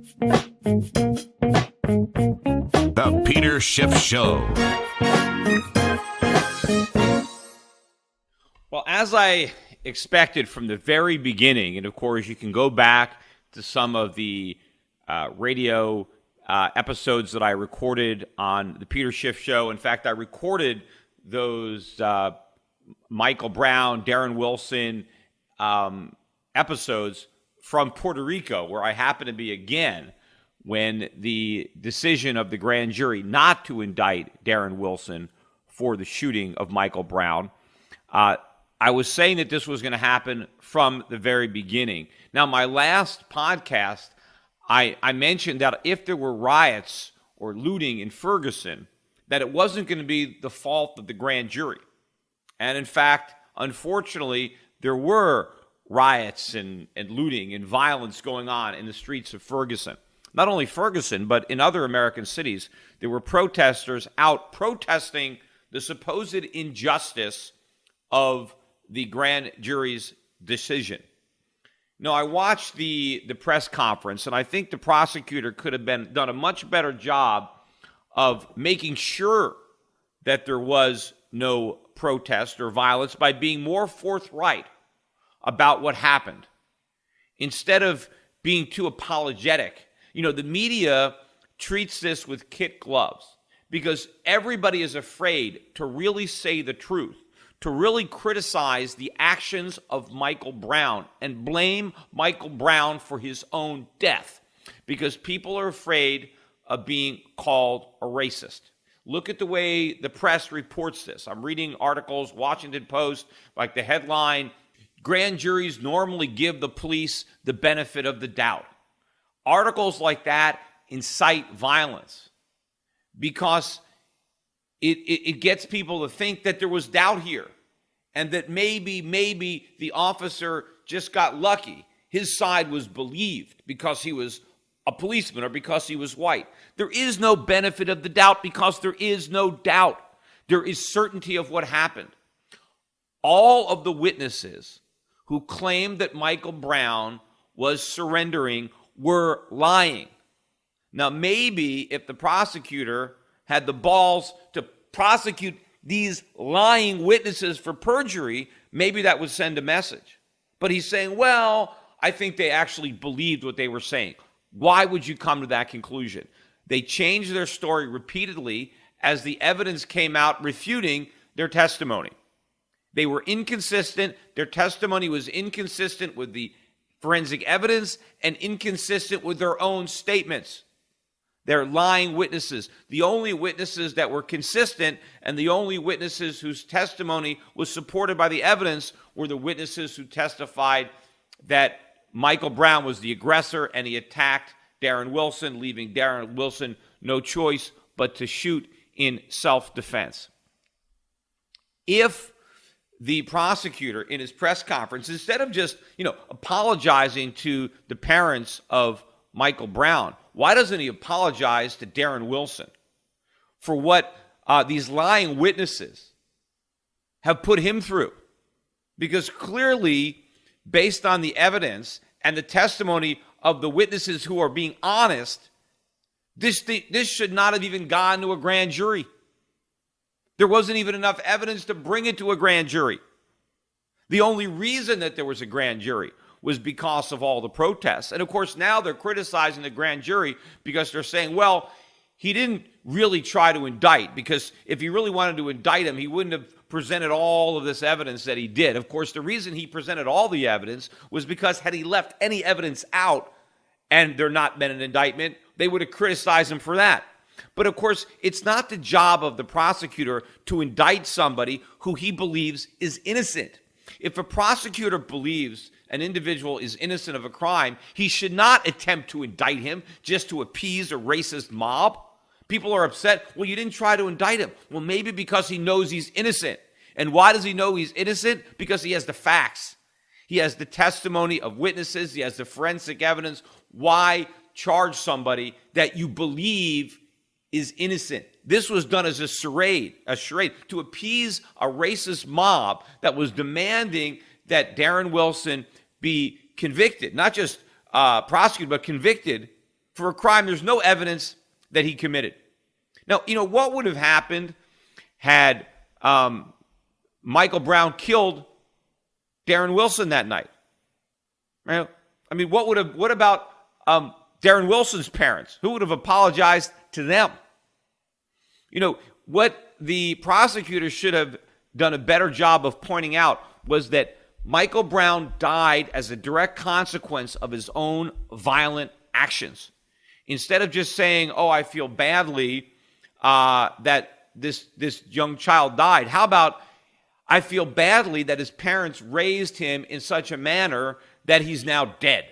The Peter Schiff Show. Well, as I expected from the very beginning, and of course you can go back to some of the radio episodes that I recorded on the Peter Schiff Show. In fact, I recorded those Michael Brown, Darren Wilson episodes from Puerto Rico, where I happened to be again when the decision of the grand jury not to indict Darren Wilson for the shooting of Michael Brown. I was saying that this was going to happen from the very beginning. Now, my last podcast, I mentioned that if there were riots or looting in Ferguson, that it wasn't going to be the fault of the grand jury. And in fact, unfortunately, there were riots and looting and violence going on in the streets of Ferguson. Not only Ferguson, but in other American cities, there were protesters out protesting the supposed injustice of the grand jury's decision. No, I watched the press conference, and I think the prosecutor could have done a much better job of making sure that there was no protest or violence by being more forthright about what happened. Instead of being too apologetic, the media treats this with kid gloves because everybody is afraid to really say the truth, to really criticize the actions of Michael Brown and blame Michael Brown for his own death because people are afraid of being called a racist. Look at the way the press reports this. I'm reading articles, Washington Post, like the headline, grand juries normally give the police the benefit of the doubt. Articles like that incite violence because it gets people to think that there was doubt here and that maybe the officer just got lucky. His side was believed because he was a policeman or because he was white. There is no benefit of the doubt because there is no doubt. There is certainty of what happened. All of the witnesses who claimed that Michael Brown was surrendering were lying. Now, maybe if the prosecutor had the balls to prosecute these lying witnesses for perjury, maybe that would send a message. But he's saying, well, I think they actually believed what they were saying. Why would you come to that conclusion? They changed their story repeatedly as the evidence came out refuting their testimony. They were inconsistent. Their testimony was inconsistent with the forensic evidence and inconsistent with their own statements. They're lying witnesses. The only witnesses that were consistent and the only witnesses whose testimony was supported by the evidence were the witnesses who testified that Michael Brown was the aggressor and he attacked Darren Wilson, leaving Darren Wilson no choice but to shoot in self-defense. If the prosecutor in his press conference, instead of just, apologizing to the parents of Michael Brown, why doesn't he apologize to Darren Wilson for what these lying witnesses have put him through? Because clearly, based on the evidence and the testimony of the witnesses who are being honest, this should not have even gone to a grand jury. There wasn't even enough evidence to bring it to a grand jury. The only reason that there was a grand jury was because of all the protests. And of course, now they're criticizing the grand jury because they're saying, well, he didn't really try to indict, because if he really wanted to indict him, he wouldn't have presented all of this evidence that he did. Of course, the reason he presented all the evidence was because had he left any evidence out and there not been an indictment, they would have criticized him for that. But of course, it's not the job of the prosecutor to indict somebody who he believes is innocent. If a prosecutor believes an individual is innocent of a crime, he should not attempt to indict him just to appease a racist mob. People are upset, well, you didn't try to indict him. Well, maybe because he knows he's innocent. And why does he know he's innocent? Because he has the facts. He has the testimony of witnesses. He has the forensic evidence. Why charge somebody that you believe is innocent? This was done as a charade to appease a racist mob that was demanding that Darren Wilson be convicted, not just prosecuted, but convicted for a crime there's no evidence that he committed. Now, what would have happened had Michael Brown killed Darren Wilson that night? Right? I mean, what about Darren Wilson's parents? Who would have apologized to them? What the prosecutor should have done a better job of pointing out was that Michael Brown died as a direct consequence of his own violent actions. Instead of just saying, oh, I feel badly that this young child died, how about I feel badly that his parents raised him in such a manner that he's now dead.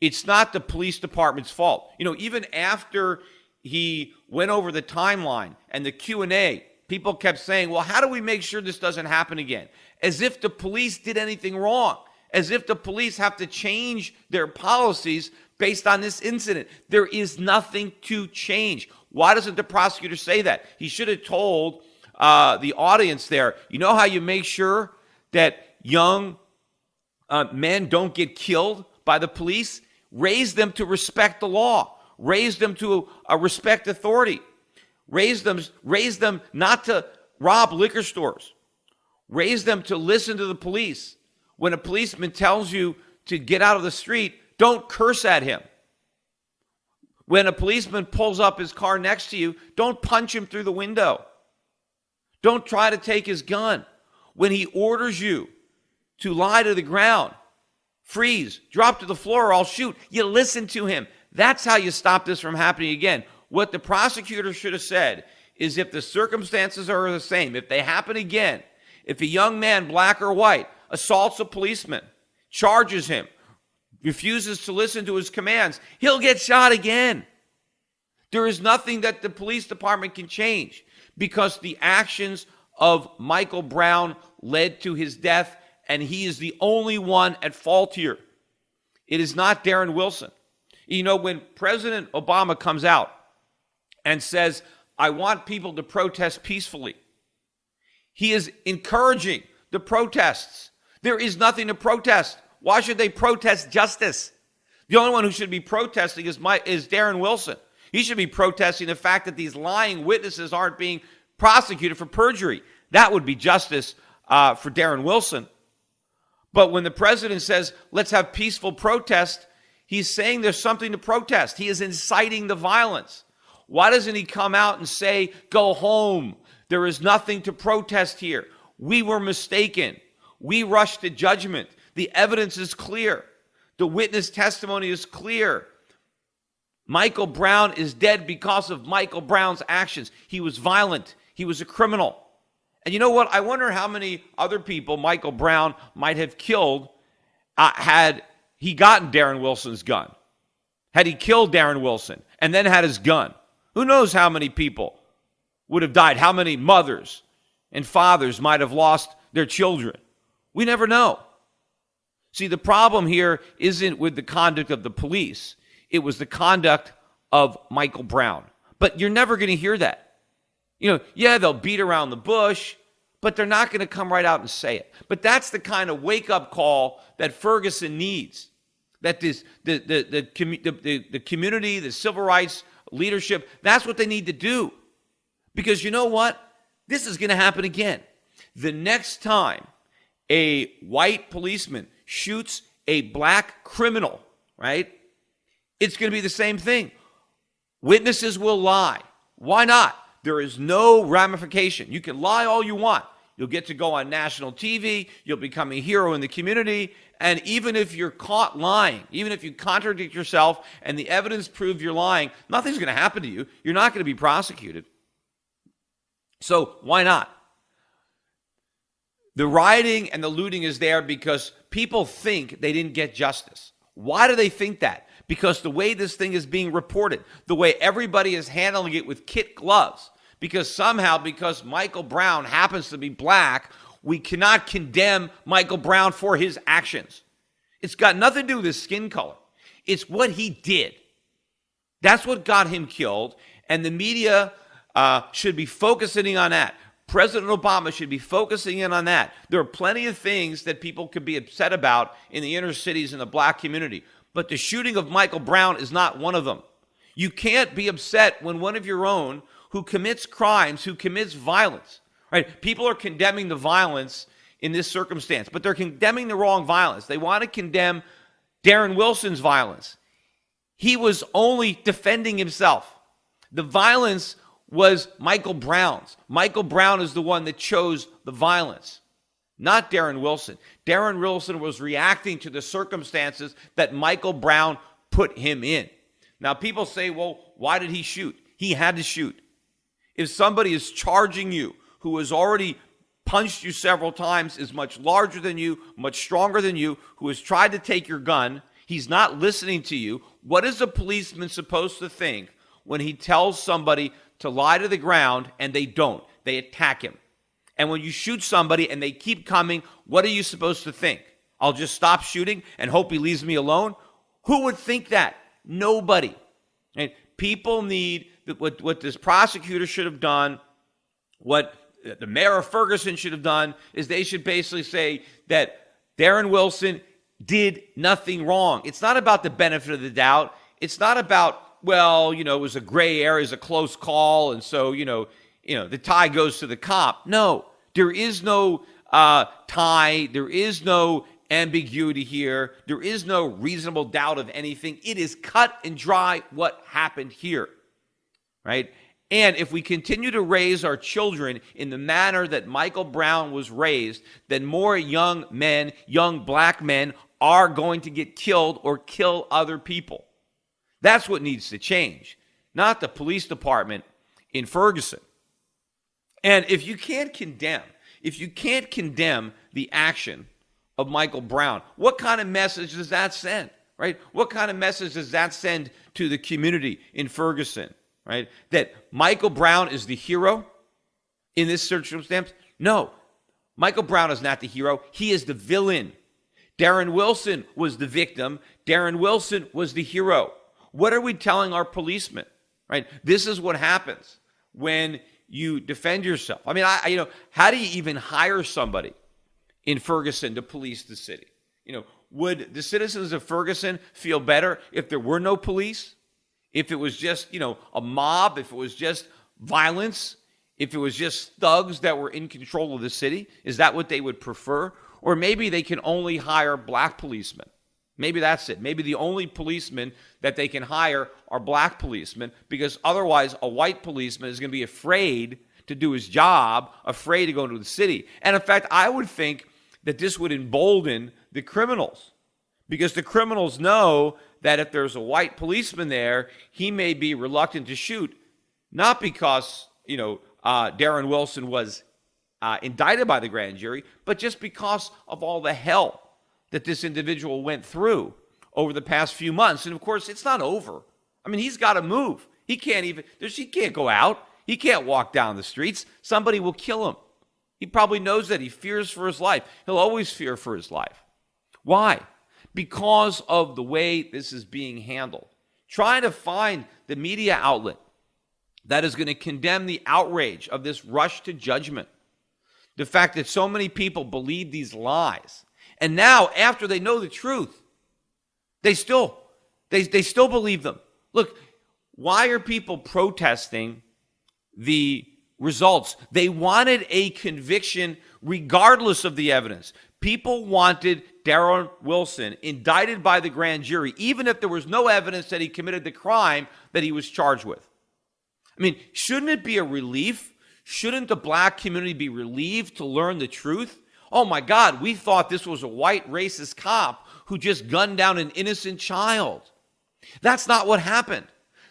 It's not the police department's fault. Even after he went over the timeline and the Q&A, people kept saying, well, how do we make sure this doesn't happen again? As if the police did anything wrong, as if the police have to change their policies based on this incident. There is nothing to change. Why doesn't the prosecutor say that? He should have told the audience there, you know how you make sure that young men don't get killed by the police? Raise them to respect the law. Raise them to respect authority. Raise them not to rob liquor stores. Raise them to listen to the police. When a policeman tells you to get out of the street, don't curse at him. When a policeman pulls up his car next to you, don't punch him through the window. Don't try to take his gun. When he orders you to lie to the ground, freeze, drop to the floor, or I'll shoot, you listen to him. That's how you stop this from happening again. What the prosecutor should have said is, if the circumstances are the same, if they happen again, if a young man, black or white, assaults a policeman, charges him, refuses to listen to his commands, he'll get shot again. There is nothing that the police department can change, because the actions of Michael Brown led to his death, and he is the only one at fault here. It is not Darren Wilson. When President Obama comes out and says, I want people to protest peacefully, he is encouraging the protests. There is nothing to protest. Why should they protest justice? The only one who should be protesting is Darren Wilson. He should be protesting the fact that these lying witnesses aren't being prosecuted for perjury. That would be justice for Darren Wilson. But when the president says, let's have peaceful protest, he's saying there's something to protest. He is inciting the violence. Why doesn't he come out and say, go home? There is nothing to protest here. We were mistaken. We rushed to judgment. The evidence is clear. The witness testimony is clear. Michael Brown is dead because of Michael Brown's actions. He was violent. He was a criminal. And you know what? I wonder how many other people Michael Brown might have killed had he gotten Darren Wilson's gun. Had he killed Darren Wilson and then had his gun. Who knows how many people would have died? How many mothers and fathers might have lost their children? We never know. See, the problem here isn't with the conduct of the police. It was the conduct of Michael Brown. But you're never going to hear that. They'll beat around the bush, but they're not going to come right out and say it. But that's the kind of wake-up call that Ferguson needs. That the community, the civil rights leadership, that's what they need to do. Because you know what? This is going to happen again. The next time a white policeman shoots a black criminal, right? It's going to be the same thing. Witnesses will lie. Why not? There is no ramification. You can lie all you want. You'll get to go on national TV. You'll become a hero in the community. And even if you're caught lying, even if you contradict yourself and the evidence proves you're lying, nothing's going to happen to you. You're not going to be prosecuted. So why not? The rioting and the looting is there because people think they didn't get justice. Why do they think that? Because the way this thing is being reported, the way everybody is handling it with kid gloves, because Michael Brown happens to be black, we cannot condemn Michael Brown for his actions. It's got nothing to do with his skin color. It's what he did. That's what got him killed, and the media should be focusing on that. President Obama should be focusing in on that. There are plenty of things that people could be upset about in the inner cities and the black community. but the shooting of Michael Brown is not one of them. You can't be upset when one of your own who commits crimes, who commits violence, right? People are condemning the violence in this circumstance, but they're condemning the wrong violence. They want to condemn Darren Wilson's violence. He was only defending himself. The violence was Michael Brown's. Michael Brown is the one that chose the violence, not Darren Wilson. Darren Wilson was reacting to the circumstances that Michael Brown put him in. Now, people say, well, why did he shoot? He had to shoot. If somebody is charging you who has already punched you several times, is much larger than you, much stronger than you, who has tried to take your gun, he's not listening to you, what is a policeman supposed to think when he tells somebody to lie to the ground and they don't? They attack him. And when you shoot somebody and they keep coming, what are you supposed to think? I'll just stop shooting and hope he leaves me alone? Who would think that? Nobody. And people need what this prosecutor should have done, what the mayor of Ferguson should have done, is they should basically say that Darren Wilson did nothing wrong. It's not about the benefit of the doubt. It's not about, well, it was a gray area, it's a close call, and so, the tie goes to the cop. No, there is no tie. There is no ambiguity here. There is no reasonable doubt of anything. It is cut and dry what happened here, right? And if we continue to raise our children in the manner that Michael Brown was raised, then more young men, young black men, are going to get killed or kill other people. That's what needs to change, not the police department in Ferguson. And if you can't condemn the action of Michael Brown, what kind of message does that send, right? What kind of message does that send to the community in Ferguson, right? That Michael Brown is the hero in this circumstance? No, Michael Brown is not the hero. He is the villain. Darren Wilson was the victim. Darren Wilson was the hero. What are we telling our policemen, right? This is what happens when you defend yourself. I mean, how do you even hire somebody in Ferguson to police the city? Would the citizens of Ferguson feel better if there were no police? If it was just, a mob, if it was just violence, if it was just thugs that were in control of the city? Is that what they would prefer? Or maybe they can only hire black policemen. Maybe that's it. Maybe the only policemen that they can hire are black policemen, because otherwise a white policeman is going to be afraid to do his job, afraid to go into the city. And in fact, I would think that this would embolden the criminals, because the criminals know that if there's a white policeman there, he may be reluctant to shoot, not because, Darren Wilson was indicted by the grand jury, but just because of all the hell that this individual went through over the past few months. And of course, it's not over. I mean, he's got to move. He can't go out. He can't walk down the streets. Somebody will kill him. He probably knows that. He fears for his life. He'll always fear for his life. Why? Because of the way this is being handled. Trying to find the media outlet that is going to condemn the outrage of this rush to judgment. The fact that so many people believe these lies. And now, after they know the truth, they still believe them. Look, why are people protesting the results? They wanted a conviction regardless of the evidence. People wanted Darren Wilson indicted by the grand jury, even if there was no evidence that he committed the crime that he was charged with. I mean, shouldn't it be a relief? Shouldn't the black community be relieved to learn the truth? Oh my God, we thought this was a white racist cop who just gunned down an innocent child. That's not what happened.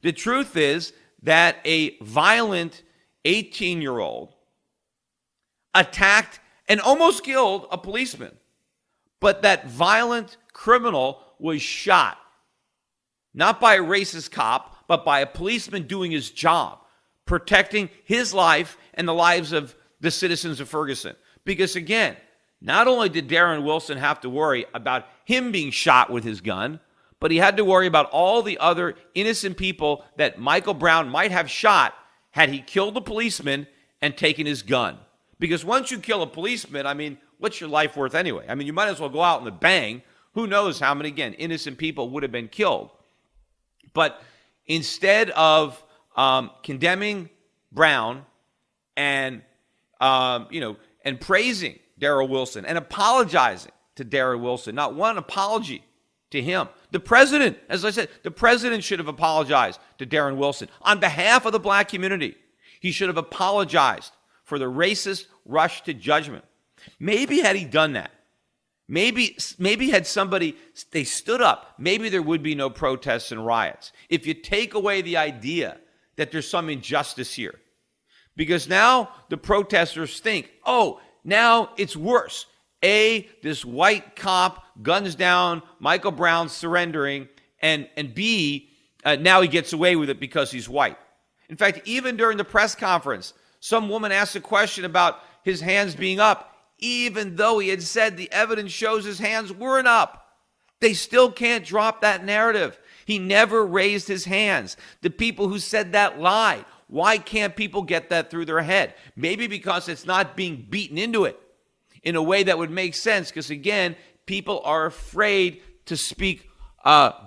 The truth is that a violent 18-year-old attacked and almost killed a policeman. But that violent criminal was shot, not by a racist cop, but by a policeman doing his job, protecting his life and the lives of the citizens of Ferguson. Because again, not only did Darren Wilson have to worry about him being shot with his gun, but he had to worry about all the other innocent people that Michael Brown might have shot had he killed the policeman and taken his gun. Because once you kill a policeman, I mean, what's your life worth anyway? I mean, you might as well go out in the bang, Who knows how many, again, innocent people would have been killed. But instead of condemning Brown and and praising Darrell Wilson and apologizing to Darrell Wilson, not one apology to him. The president, as I said, the president should have apologized to Darren Wilson on behalf of the black community. He should have apologized for the racist rush to judgment. Maybe had he done that, maybe had somebody, they stood up, maybe there would be no protests and riots. If you take away the idea that there's some injustice here, because now the protesters think, oh, now it's worse. A, this white cop guns down Michael Brown surrendering, and B, now he gets away with it because he's white. In fact, even during the press conference, some woman asked a question about his hands being up, even though he had said the evidence shows his hands weren't up. They still can't drop that narrative. He never raised his hands. The people who said that lied. Why can't people get that through their head? Maybe because it's not being beaten into it in a way that would make sense, because, again, people are afraid to speak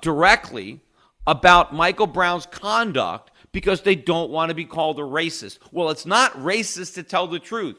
directly about Michael Brown's conduct because they don't want to be called a racist. Well, it's not racist to tell the truth.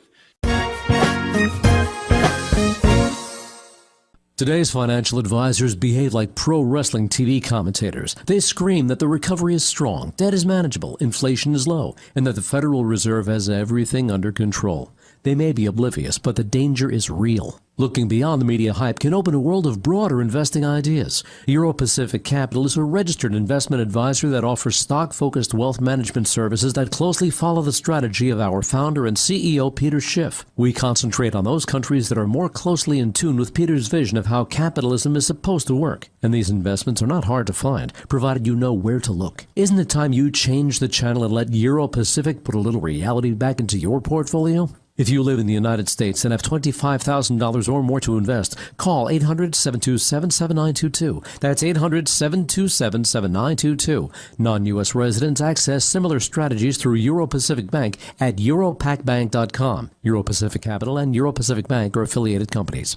Today's financial advisors behave like pro wrestling TV commentators. They scream that the recovery is strong, debt is manageable, inflation is low, and that the Federal Reserve has everything under control. They may be oblivious, but the danger is real. Looking beyond the media hype can open a world of broader investing ideas. Euro Pacific Capital is a registered investment advisor that offers stock-focused wealth management services that closely follow the strategy of our founder and CEO, Peter Schiff. We concentrate on those countries that are more closely in tune with Peter's vision of how capitalism is supposed to work. And these investments are not hard to find, provided you know where to look. Isn't it time you change the channel and let Euro Pacific put a little reality back into your portfolio? If you live in the United States and have $25,000 or more to invest, call 800-727-7922. That's 800-727-7922. Non-U.S. residents access similar strategies through Euro Pacific Bank at europacbank.com. Euro Pacific Capital and Euro Pacific Bank are affiliated companies.